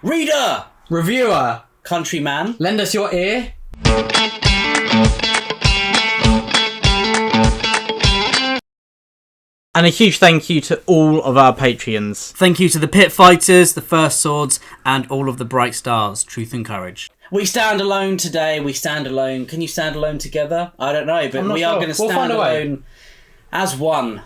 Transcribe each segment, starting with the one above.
Reader! Reviewer! Countryman! Lend us your ear. And a huge thank you to all of our Patreons. Thank you to the Pit Fighters, the First Swords, and all of the Bright Stars. Truth and courage. We stand alone today. We stand alone. Can you stand alone together? I don't know, but we are going to stand alone as one.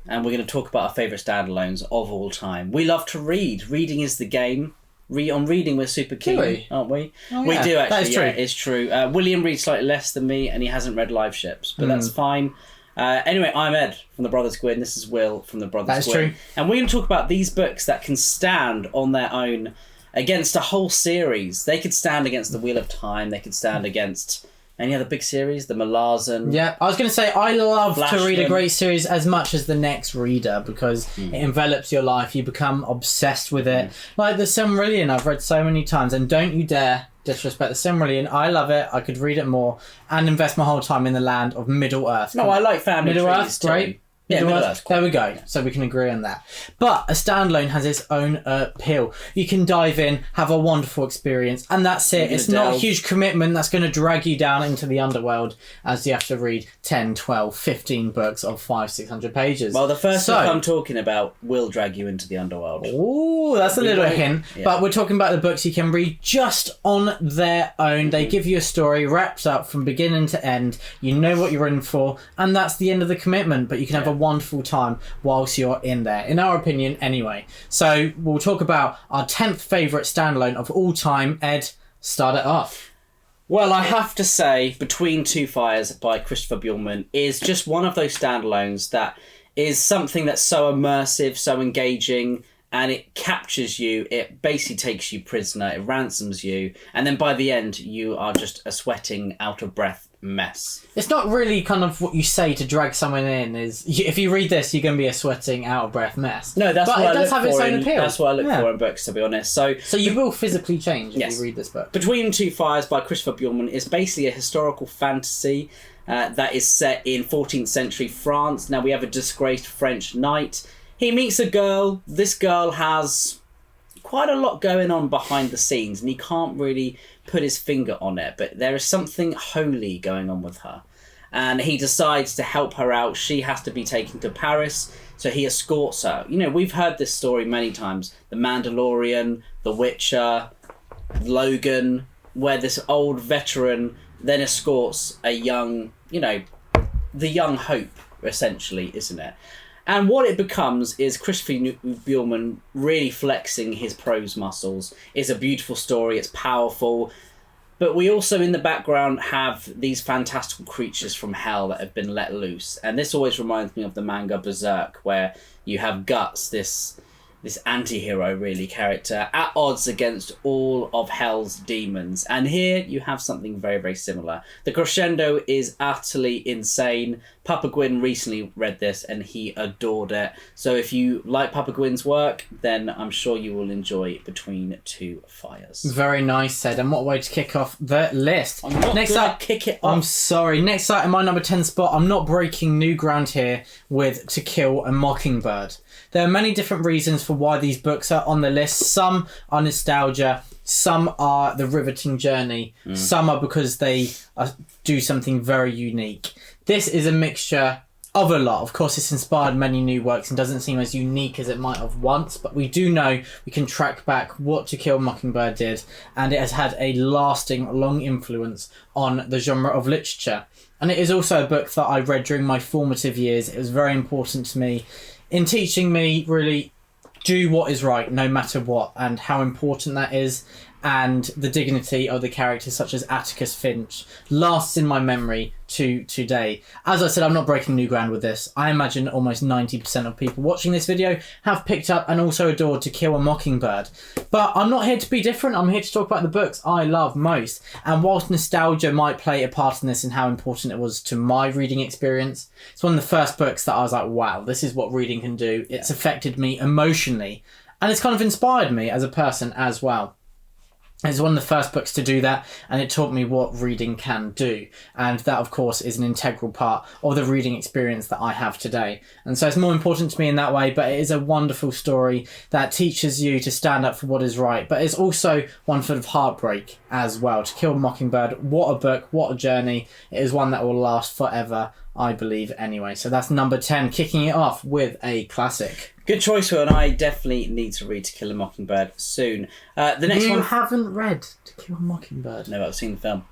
And we're going to talk about our favourite standalones of all time. We love to read. Reading is the game. On reading, we're super keen, aren't we? Oh, yeah. We do, actually. That is true. Yeah, it's true. William reads slightly less than me, and he hasn't read Live Ships, but that's fine. Anyway, I'm Ed from the Brothers Gwynne. This is Will from the Brothers Gwynne. That is true. And we're going to talk about these books that can stand on their own against a whole series. They could stand against The Wheel of Time. They could stand against any other big series, The Malazan. Yeah, I was going to say, I love to read a great series as much as the next reader because it envelops your life. You become obsessed with it. Like The Silmarillion, I've read so many times, and don't you dare disrespect The Silmarillion. I love it. I could read it more and invest my whole time in the land of Middle Earth. No, I like family Middle trees Earth, great. Yeah, Middle Earth. There we go. So we can agree on that. But a standalone has its own appeal. You can dive in, have a wonderful experience, and that's it. It's not a huge commitment that's going to drag you down into the underworld as you have to read 10, 12, 15 books of 500-600 pages. Well, the first book I'm talking about will drag you into the underworld. Ooh, that's a little hint. Yeah. But we're talking about the books you can read just on their own. They give you a story wrapped up from beginning to end. You know what you're in for, and that's the end of the commitment. But you can have a wonderful time whilst you're in there, in our opinion anyway. So we'll talk about our 10th favourite standalone of all time. Ed, start it off. Well, I have to say Between Two Fires by Christopher Buehlman is just one of those standalones that is something that's so immersive, so engaging, and it captures you. It basically takes you prisoner, it ransoms you, and then by the end you are just a sweating, out of breath mess. It's not really kind of what you say to drag someone in. Is if you read this, you're going to be a sweating, out of breath mess. No, that's but what it does have its own appeal. That's what I look for in books, to be honest. So you will physically change if you read this book. Between Two Fires by Christopher Buehlman is basically a historical fantasy that is set in 14th century France. Now we have a disgraced French knight. He meets a girl. This girl has quite a lot going on behind the scenes, and he can't really put his finger on it, but there is something holy going on with her. And he decides to help her out. She has to be taken to Paris, so he escorts her. You know, we've heard this story many times. The Mandalorian, The Witcher, Logan, where this old veteran then escorts a young, the young hope, essentially, isn't it? And what it becomes is Christopher Buehlman really flexing his prose muscles. It's a beautiful story, it's powerful, but we also in the background have these fantastical creatures from hell that have been let loose. And this always reminds me of the manga Berserk, where you have Guts, this anti-hero really character, at odds against all of hell's demons. And here you have something very, very similar. The crescendo is utterly insane. Papa Gwynne recently read this and he adored it. So if you like Papa Gwynne's work, then I'm sure you will enjoy Between Two Fires. Very nice said. And what a way to kick off the list. I'm not Next up, kick it off. I'm sorry. Next up in my number 10 spot, I'm not breaking new ground here with To Kill a Mockingbird. There are many different reasons for why these books are on the list. Some are nostalgia, some are the riveting journey, some are because they do something very unique. This is a mixture of a lot. Of course, it's inspired many new works and doesn't seem as unique as it might have once, but we do know we can track back what To Kill a Mockingbird did, and it has had a lasting, long influence on the genre of literature. And it is also a book that I read during my formative years. It was very important to me in teaching me really do what is right no matter what, and how important that is, and the dignity of the characters such as Atticus Finch lasts in my memory to today. As I said, I'm not breaking new ground with this. I imagine almost 90% of people watching this video have picked up and also adored To Kill a Mockingbird. But I'm not here to be different. I'm here to talk about the books I love most. And whilst nostalgia might play a part in this and how important it was to my reading experience, it's one of the first books that I was like, wow, this is what reading can do. It's affected me emotionally. And it's kind of inspired me as a person as well. It's one of the first books to do that, and it taught me what reading can do. And that, of course, is an integral part of the reading experience that I have today. And so it's more important to me in that way, but it is a wonderful story that teaches you to stand up for what is right. But it's also one full of heartbreak as well. To Kill a Mockingbird, what a book, what a journey. It is one that will last forever, I believe, anyway. So that's number 10, kicking it off with a classic. Good choice, Will, and I definitely need to read To Kill a Mockingbird soon. The next one... You haven't read To Kill a Mockingbird? No, I've seen the film.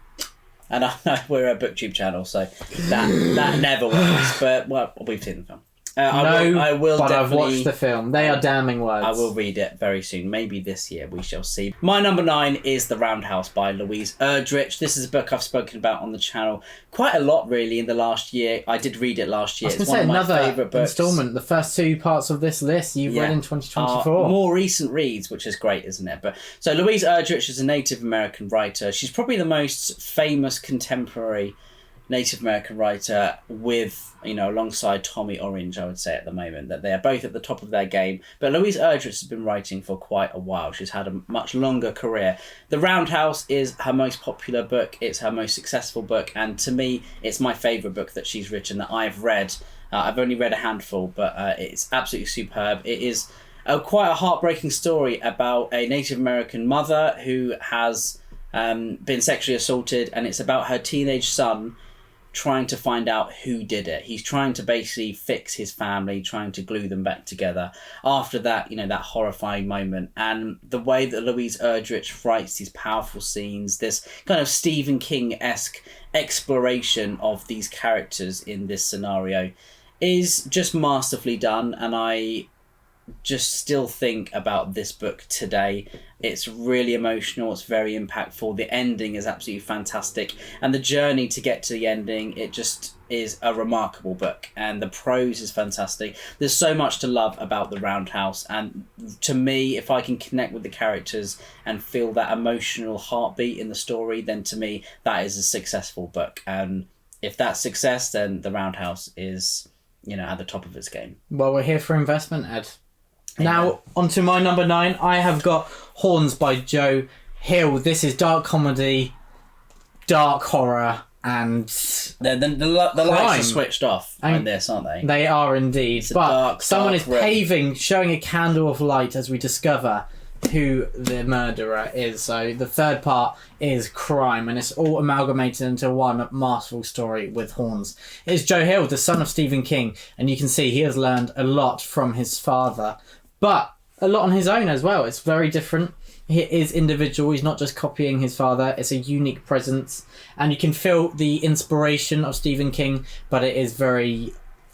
And I know we're a Booktube channel, so that never works. But, well, we've seen the film. I will but definitely... I've watched the film. They are damning words. I will read it very soon. Maybe this year, we shall see. My number 9 is The Roundhouse by Louise Erdrich. This is a book I've spoken about on the channel quite a lot, really, in the last year. I did read it last year. It's one of my favourite books. Instalment. The first 2 parts of this list you've read in 2024. More recent reads, which is great, isn't it? But so Louise Erdrich is a Native American writer. She's probably the most famous contemporary Native American writer with, alongside Tommy Orange, I would say at the moment, that they are both at the top of their game. But Louise Erdrich has been writing for quite a while. She's had a much longer career. The Roundhouse is her most popular book. It's her most successful book. And to me, it's my favourite book that she's written that I've read. I've only read a handful, but it's absolutely superb. It is quite a heartbreaking story about a Native American mother who has been sexually assaulted, and it's about her teenage son trying to find out who did it. He's trying to basically fix his family, trying to glue them back together. After that, that horrifying moment. And the way that Louise Erdrich writes these powerful scenes, this kind of Stephen King-esque exploration of these characters in this scenario is just masterfully done. And I just still think about this book today. It's really emotional, it's very impactful, the ending is absolutely fantastic, and the journey to get to the ending, it just is a remarkable book, and the prose is fantastic. There's so much to love about The Roundhouse, and to me, if I can connect with the characters and feel that emotional heartbeat in the story, then to me that is a successful book. And if that's success, then The Roundhouse is at the top of its game. Well, we're here for investment, Ed. Now, on to my number 9. I have got Horns by Joe Hill. This is dark comedy, dark horror, and the lights are switched off in this, aren't they? They are indeed. But someone is showing a candle of light as we discover who the murderer is. So the third part is crime, and it's all amalgamated into one masterful story with Horns. It's Joe Hill, the son of Stephen King, and you can see he has learned a lot from his father, but a lot on his own as well. It's very different. He is individual. He's not just copying his father. It's a unique presence, and you can feel the inspiration of Stephen King, but it is very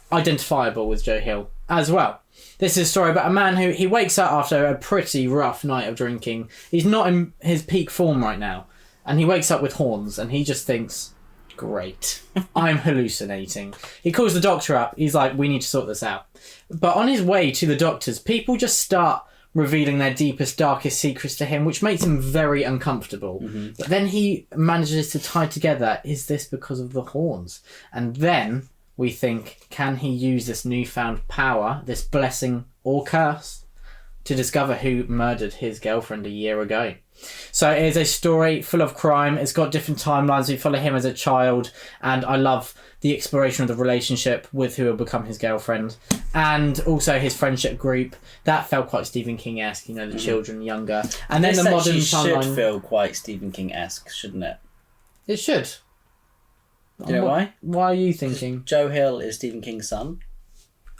identifiable with Joe Hill as well. This is a story about a man who he wakes up after a pretty rough night of drinking. He's not in his peak form right now, and he wakes up with horns, and he just thinks, great, I'm hallucinating. He calls the doctor up. He's like, we need to sort this out. But on his way to the doctors, people just start revealing their deepest, darkest secrets to him, which makes him very uncomfortable. Mm-hmm. But then he manages to tie together, is this because of the horns? And then we think, can he use this newfound power, this blessing or curse, to discover who murdered his girlfriend a year ago? So it is a story full of crime. It's got different timelines. We follow him as a child, and I love the exploration of the relationship with who will become his girlfriend, and also his friendship group. That felt quite Stephen King-esque, the children younger. And then the modern timeline should feel quite Stephen King-esque, shouldn't it? It should. Do you know why? Why are you thinking? Joe Hill is Stephen King's son.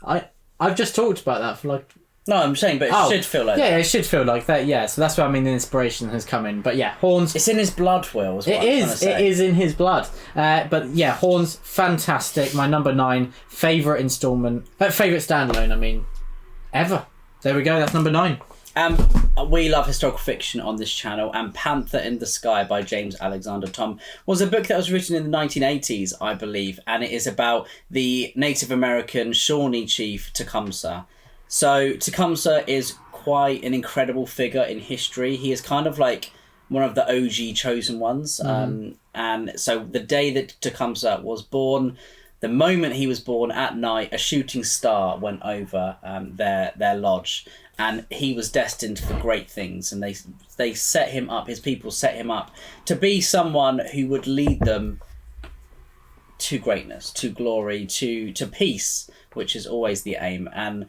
I've just talked about that for No, I'm saying, but it should feel like that. Yeah, it should feel like that, yeah. So that's why the inspiration has come in. But yeah, Horns... It's in his blood, Will, is what I'm trying to say. It is in his blood. But yeah, Horns, fantastic. My number 9, favourite installment... favourite standalone, ever. There we go, that's number 9. We love historical fiction on this channel, and Panther in the Sky by James Alexander Tom was a book that was written in the 1980s, I believe, and it is about the Native American Shawnee chief Tecumseh. So Tecumseh is quite an incredible figure in history. He is kind of like one of the OG chosen ones. Mm-hmm. And so the day that Tecumseh was born, the moment he was born at night, a shooting star went over their lodge. and he was destined for great things, and they set him up, his people set him up to be someone who would lead them to greatness, to glory, to peace, which is always the aim. And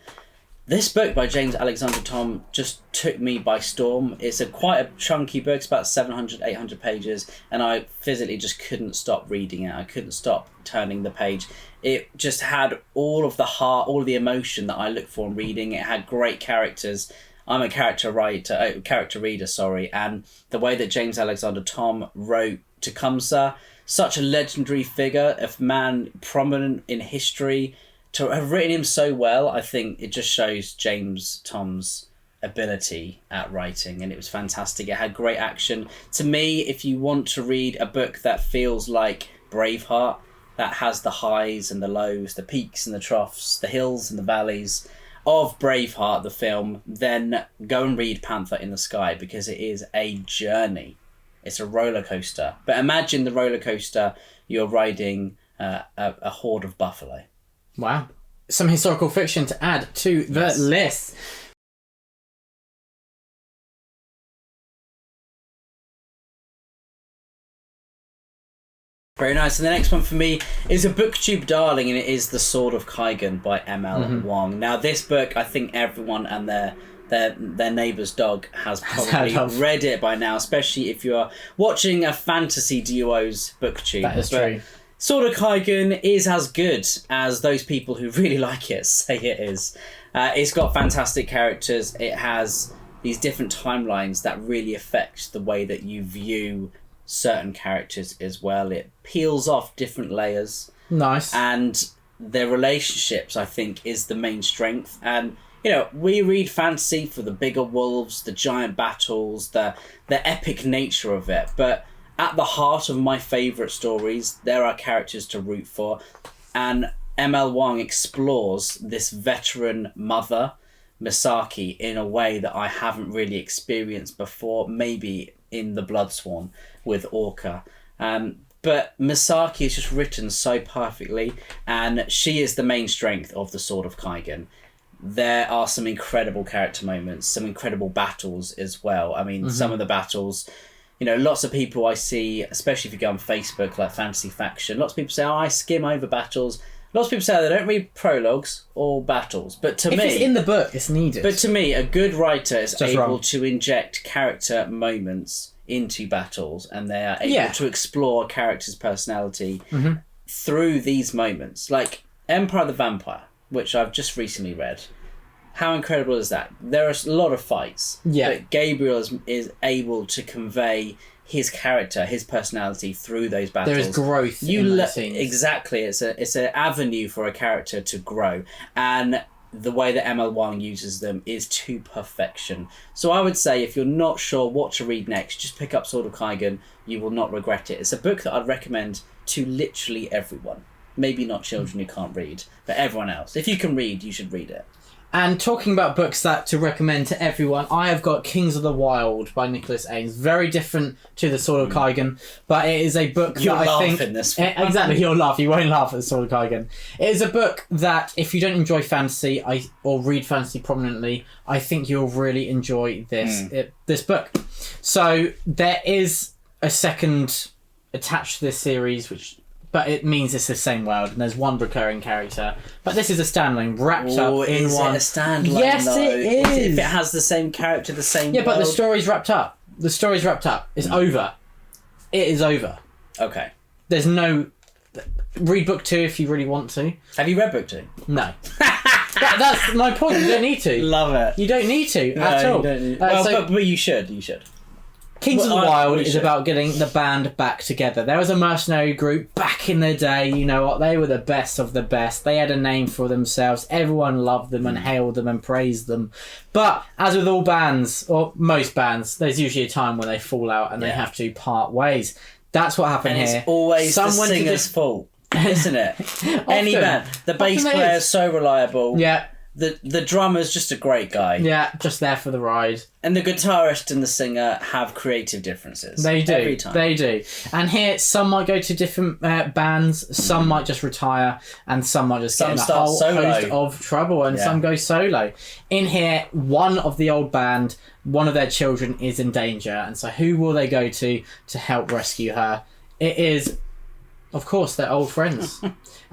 this book by James Alexander Tom just took me by storm. It's quite a chunky book. It's about 700, 800 pages. And I physically just couldn't stop reading it. I couldn't stop turning the page. It just had all of the heart, all of the emotion that I look for in reading. It had great characters. I'm a character reader, and the way that James Alexander Tom wrote Tecumseh, such a legendary figure, a man prominent in history, to have written him so well, I think it just shows James Tom's ability at writing, and it was fantastic. It had great action. To me, if you want to read a book that feels like Braveheart, that has the highs and the lows, the peaks and the troughs, the hills and the valleys of Braveheart, the film, then go and read Panther in the Sky, because it is a journey. It's a roller coaster. But imagine the roller coaster you're riding a horde of buffalo. Wow. Some historical fiction to add to the list. Very nice. And the next one for me is a Booktube darling, and it is The Sword of Kaigan by M.L. Wong. Now, this book, I think everyone and their neighbour's dog has probably read it by now, especially if you are watching a fantasy duo's Booktube. That is true. Sword of Kaigan is as good as those people who really like it say it is. It's got fantastic characters. It has these different timelines that really affect the way that you view certain characters as well. It peels off different layers. Nice. And their relationships, I think, is the main strength. And, you know, we read fantasy for the bigger wolves, the giant battles, the epic nature of it. But at the heart of my favourite stories, there are characters to root for. And M.L. Wong explores this veteran mother, Misaki, in a way that I haven't really experienced before, maybe in The Bloodsworn with Orca. But Misaki is just written so perfectly, and she is the main strength of The Sword of Kaigan. There are some incredible character moments, some incredible battles as well. I mean, some of the battles, you know, lots of people I see, especially if you go on Facebook, like Fantasy Faction, lots of people say, oh, I skim over battles. Lots of people say they don't read prologues or battles. But to me, if it's in the book, it's needed. But to me, a good writer is able to inject character moments into battles, and they are able to explore a character's personality through these moments. Like Empire of the Vampire, which I've just recently read. How incredible is that? There are a lot of fights, but Gabriel is able to convey his character, his personality through those battles. There is growth in those scenes. Exactly. It's an avenue for a character to grow. And the way that M.L. Wong uses them is to perfection. So I would say if you're not sure what to read next, just pick up Sword of Kaigan. You will not regret it. It's a book that I'd recommend to literally everyone. Maybe not children who can't read, but everyone else. If you can read, you should read it. And talking about books that to recommend to everyone, I have got Kings of the Wild by Nicholas Ames. Very different to The Sword of Kaigan, but it is a book You'll that I laugh think... in this one. Exactly, you'll laugh. You won't laugh at The Sword of Kaigan. It is a book that, if you don't enjoy fantasy or read fantasy prominently, I think you'll really enjoy this book. So there is a second attached to this series, but it means it's the same world, and there's one recurring character. But this is a standalone, wrapped up in one. Is it a standalone? Yes, though? it is. If it has the same character, the same Yeah, world? but the story's wrapped up. The story's wrapped up. It's over. It is over. Okay. There's no... Read book 2 if you really want to. Have you read book 2? No. That's my point. You don't need to. Love it. You don't need to at all. You don't need... but you should. You should. Kings of the Wild is about getting the band back together. There was a mercenary group back in the day, you know what, they were the best of the best. They had a name for themselves. Everyone loved them and hailed them and praised them. But as with all bands, or most bands, there's usually a time when they fall out and they have to part ways. That's what happened here. It's always the singer's fault, isn't it? Any band. The bass player is so reliable. Yeah. The drummer's just a great guy. Yeah, just there for the ride. And the guitarist and the singer have creative differences. They do. Every time. They do. And here, some might go to different bands, some might just retire, and some might just get in a whole host of trouble, and some go solo. In here, one of the old band, one of their children is in danger, and so who will they go to help rescue her? It is, of course, their old friends.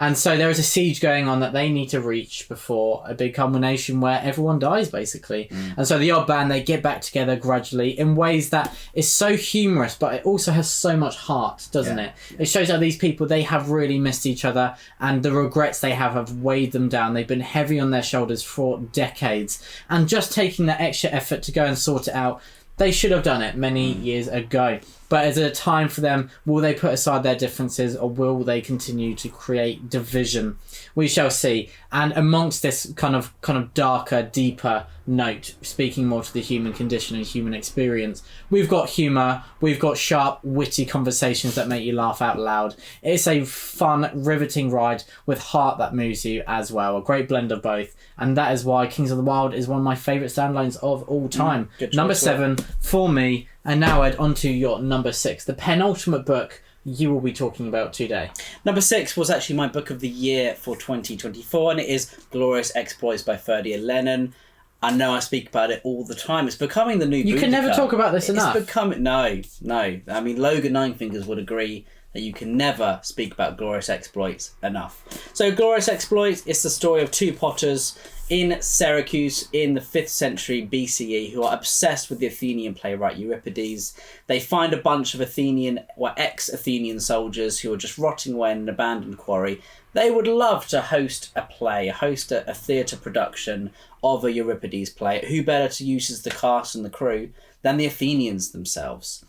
And so there is a siege going on that they need to reach before a big culmination where everyone dies, basically. And so the odd band, they get back together gradually in ways that is so humorous, but it also has so much heart, doesn't it? It shows how these people, they have really missed each other, and the regrets they have weighed them down. They've been heavy on their shoulders for decades. And just taking that extra effort to go and sort it out, they should have done it many years ago. But is it a time for them? Will they put aside their differences, or will they continue to create division? We shall see. And amongst this kind of darker, deeper note, speaking more to the human condition and human experience, we've got humour, we've got sharp, witty conversations that make you laugh out loud. It's a fun, riveting ride with heart that moves you as well. A great blend of both. And that is why Kings of the Wild is one of my favourite standalones of all time. Number 7 for me. And now, Ed, on to your number 6, the penultimate book you will be talking about today. Number 6 was actually my book of the year for 2024, and it is Glorious Exploits by Ferdier Lennon. I know I speak about it all the time. It's becoming the new You Boudica. can never talk about this enough. It's becoming... No. I mean, Logan Ninefingers would agree that you can never speak about Glorious Exploits enough. So Glorious Exploits is the story of two potters in Syracuse in the 5th century BCE who are obsessed with the Athenian playwright Euripides. They find a bunch of ex-Athenian soldiers who are just rotting away in an abandoned quarry. They would love to host a play, host a theatre production of a Euripides play. Who better to use as the cast and the crew than the Athenians themselves?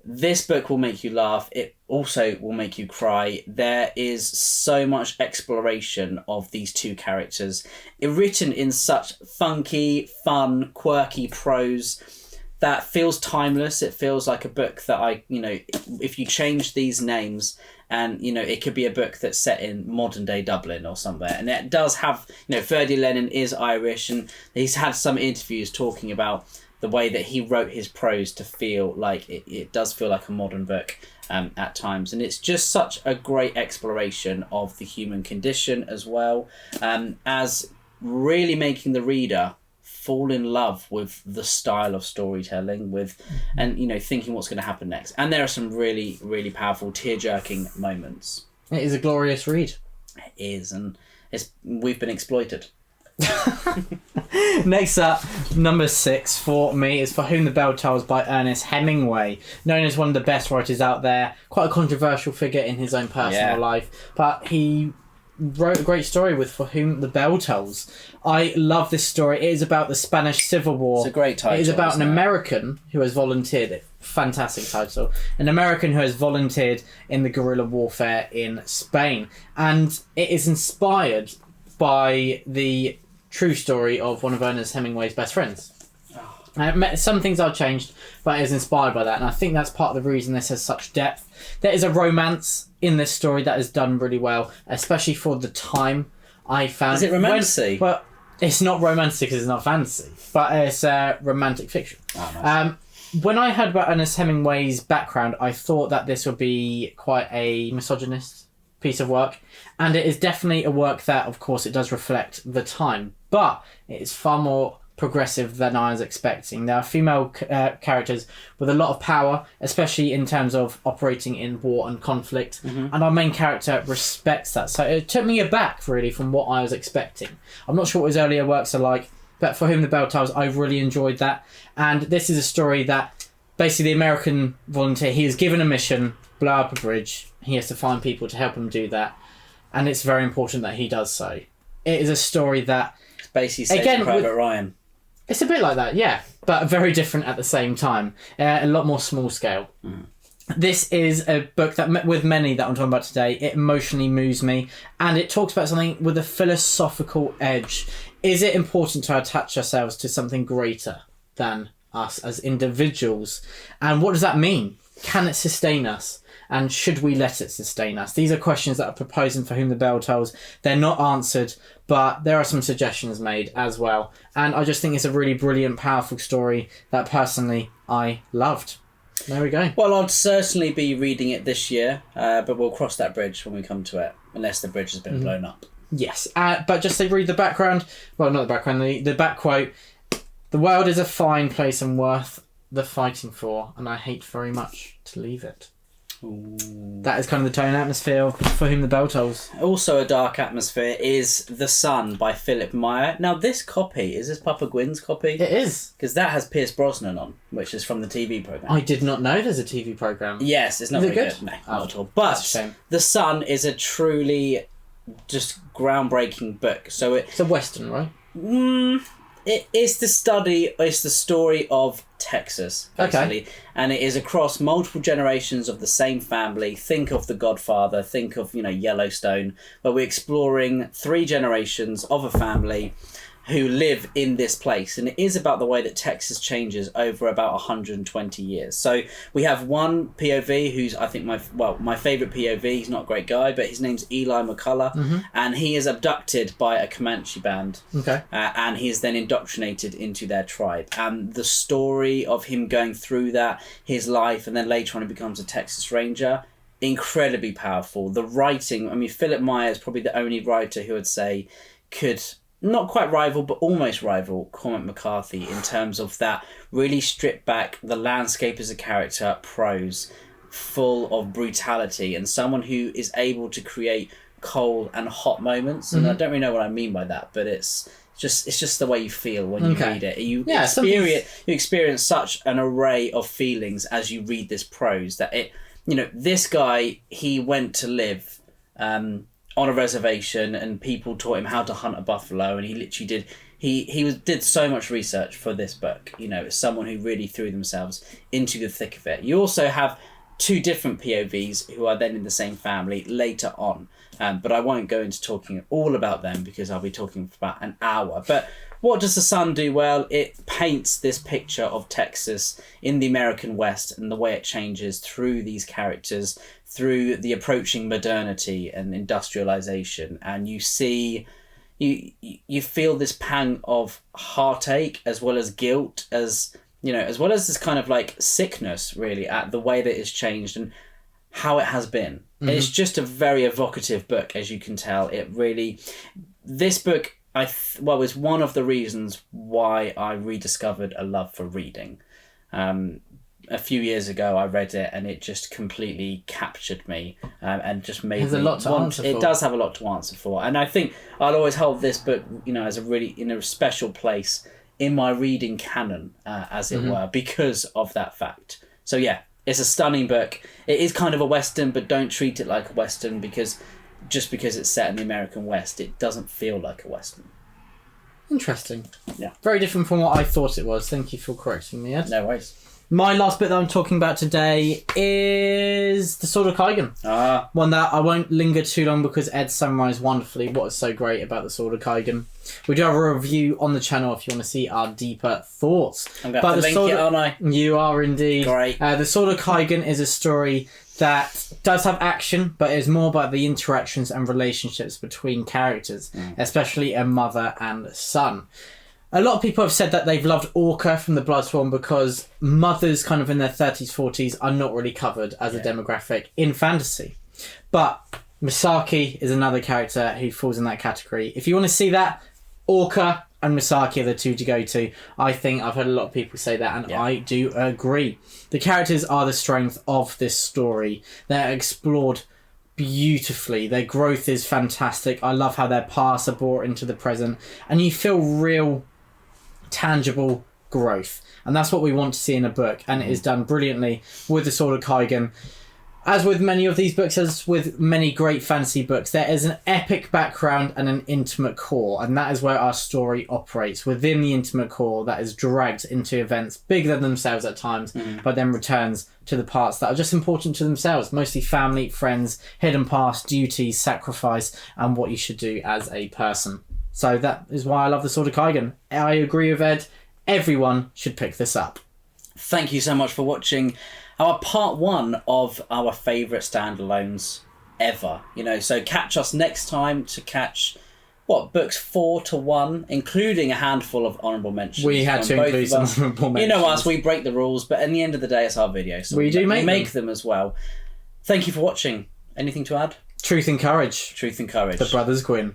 This book will make you laugh. It also will make you cry. There is so much exploration of these two characters, written in such funky, fun, quirky prose that feels timeless. It feels like a book that if you change these names, and it could be a book that's set in modern day Dublin or somewhere. And it does have, Ferdier Lennon is Irish, and he's had some interviews talking about the way that he wrote his prose to feel like it does feel like a modern book at times. And it's just such a great exploration of the human condition as well, as really making the reader fall in love with the style of storytelling and thinking what's going to happen next. And there are some really, really powerful tear-jerking moments. It is a glorious read. It is, and we've been exploited. Next up, number 6 for me is For Whom the Bell Tolls by Ernest Hemingway, known as one of the best writers out there. Quite a controversial figure in his own personal life, but he wrote a great story with For Whom the Bell Tolls. I love this story. It is about the Spanish Civil War. It's a great title. It is about an American who has volunteered. Fantastic title. An American who has volunteered in the guerrilla warfare in Spain, and it is inspired by the true story of one of Ernest Hemingway's best friends. Some things are changed, but it is inspired by that, and I think that's part of the reason this has such depth. There is a romance in this story that is done really well, especially for the time. I found. Is it romancy? Well, it's not romantic because it's not fantasy, but it's romantic fiction. Oh, nice. When I heard about Ernest Hemingway's background, I thought that this would be quite a misogynist piece of work, and it is definitely a work that, of course, it does reflect the time, but it is far more progressive than I was expecting. There are female characters with a lot of power, especially in terms of operating in war and conflict, and our main character respects that. So it took me aback, really, from what I was expecting. I'm not sure what his earlier works are like, but For Whom the Bell Tolls, I've really enjoyed that. And this is a story that basically the American volunteer, he is given a mission, blow up a bridge. He has to find people to help him do that, and it's very important that he does so. It is a story that... It's basically Saving Private Ryan. It's a bit like that, yeah, but very different at the same time. A lot more small scale. This is a book that, with many that I'm talking about today, it emotionally moves me, and it talks about something with a philosophical edge. Is it important to attach ourselves to something greater than us as individuals? And what does that mean? Can it sustain us? And should we let it sustain us? These are questions that are proposing For Whom the Bell Tolls. They're not answered, but there are some suggestions made as well. And I just think it's a really brilliant, powerful story that personally I loved. There we go. Well, I'll certainly be reading it this year, but we'll cross that bridge when we come to it, unless the bridge has been blown up. Yes, but just to read the background, well, not the background, the back quote. The world is a fine place and worth the fighting for, and I hate very much to leave it. Ooh. That is kind of the tone and atmosphere of For Whom the Bell Tolls. Also a dark atmosphere is The Sun by Philip Meyer. Now this copy, is this Papa Gwynne's copy? It is. Because that has Pierce Brosnan on, which is from the TV programme. I did not know there's a TV programme. Yes, it's not Is very it good. good? No, Oh, not at all. But that's a shame. The Sun is a truly just groundbreaking book. So It's a Western, right? it's the story of Texas, basically. Okay. And it is across multiple generations of the same family. Think of The Godfather, think of, Yellowstone, where we're exploring 3 generations of a family who live in this place. And it is about the way that Texas changes over about 120 years. So we have one POV who's, I think, my favourite POV. He's not a great guy, but his name's Eli McCullough. And he is abducted by a Comanche band. Okay. And he is then indoctrinated into their tribe. And the story of him going through that, his life, and then later on he becomes a Texas Ranger, incredibly powerful. The writing, Philip Meyer is probably the only writer who would say could not quite rival, but almost rival Cormac McCarthy in terms of that really stripped back, the landscape as a character, prose, full of brutality, and someone who is able to create cold and hot moments. And I don't really know what I mean by that, but it's just the way you feel when you read it. You experience such an array of feelings as you read this prose that this guy, he went to live on a reservation, and people taught him how to hunt a buffalo, and he literally did. He did so much research for this book. As someone who really threw themselves into the thick of it. You also have 2 different POVs who are then in the same family later on, but I won't go into talking all about them because I'll be talking for about an hour. But what does The Sun do well? It paints this picture of Texas in the American West and the way it changes through these characters, through the approaching modernity and industrialization. And you see, you feel this pang of heartache as well as guilt, as well as this kind of like sickness really at the way that it's changed and how it has been. It's just a very evocative book, as you can tell. This book, was one of the reasons why I rediscovered a love for reading. A few years ago, I read it and it just completely captured me and just made me want. It does have a lot to answer for, and I think I'll always hold this book, as a really in a special place in my reading canon, as it were, because of that fact. So yeah, it's a stunning book. It is kind of a Western, but don't treat it like a Western because it's set in the American West, it doesn't feel like a Western. Interesting. Yeah. Very different from what I thought it was. Thank you for correcting me, Ed. No worries. My last bit that I'm talking about today is The Sword of Kaigan. One that I won't linger too long because Ed summarised wonderfully what is so great about The Sword of Kaigan. We do have a review on the channel if you want to see our deeper thoughts. I'm going to link it, aren't I? You are indeed. Great. The Sword of Kaigan is a story that does have action, but is more about the interactions and relationships between characters, especially a mother and son. A lot of people have said that they've loved Orca from the Bloodsworn because mothers kind of in their 30s, 40s are not really covered as a demographic in fantasy. But Misaki is another character who falls in that category. If you want to see that, Orca and Misaki are the 2 to go to. I think I've heard a lot of people say that, and I do agree. The characters are the strength of this story. They're explored beautifully. Their growth is fantastic. I love how their pasts are brought into the present, and you feel real tangible growth, and that's what we want to see in a book, and it is done brilliantly with The Sword of Kaigan. As with many of these books, as with many great fantasy books, there is an epic background and an intimate core, and that is where our story operates, within the intimate core that is dragged into events bigger than themselves at times, but then returns to the parts that are just important to themselves, mostly family, friends, hidden past, duties, sacrifice, and what you should do as a person. So that is why I love The Sword of Kaigan. I agree with Ed. Everyone should pick this up. Thank you so much for watching our part 1 of our favourite standalones ever. So catch us next time to catch books 4 to 1, including a handful of honourable mentions. We had to include some honourable mentions. You know us, we break the rules, but at the end of the day, it's our video, so we make them as well. Thank you for watching. Anything to add? Truth and courage. Truth and courage. The brothers Gwynne.